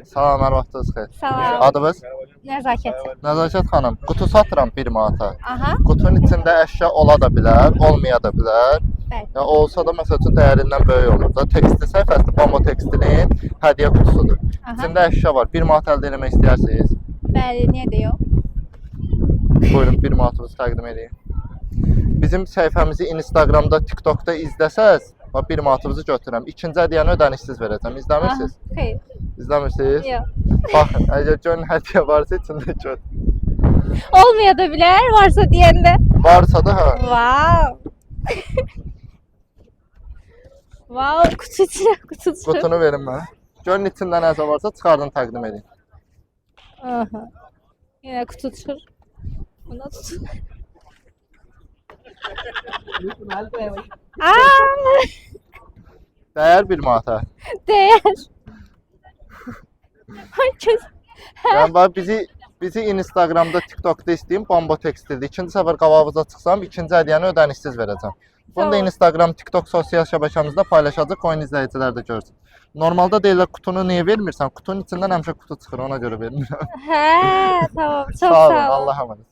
Salam, hər vaxtınız xeyir. Salam. Adınız? Nəzakət. Nəzakət xanım, qutu satıram 1 manata. Aha. Qutunun içində əşya ola da bilər, olmaya da bilər. Bəli. Ya olsa da məsəl üçün dəyərindən böyük olur da. Tekstil səhifəsi Bambo Tekstilin hədiyyə qutusudur. Aha. İçində əşya var. 1 manat əldə etmək istəyirsiniz? Bəli, niyə də yox? Buyurun 1 manatınızı təqdim edeyim. Bizim səhifəmizi Instagramda, TikTokda izləsəz, 1 manatınızı götürürəm. İkinci hədiyyəni ödənişsiz verəcəm. İzləmirsiniz? Xeyr. İzləmirsiniz? Yox. Baxın, əgər gönül hədiyyə varsa içində götür. Olmaya da bilər, varsa deyəndə. Varsa da hə. Wow. Wow, kutu. Qutunu verin mənə. Gönül içində nəsə varsa çıxardın təqdim edin. Aha. Yenə kutu çıxır. Buna tut. Aa, Dəyər 1 manata. değer. Ay köz. Yəni bax bizi Instagramda, TikTokda istəyim Bambo Tekstildir. İkinci səfər qabağınıza çıxsam, ikinci hədiyyəni ödənişsiz verəcəm. Bunu da Tamam. Instagram, TikTok sosial şəbəkəmizdə paylaşacaq, qoyun izləyicilər də görsün. Normalda deyirlər qutunu niyə vermirsən? Qutunun içindən həmişə qutu çıxır, ona görə vermirəm. He, tamam. Çok Sağ olun, sağ ol. Allah'a emanet.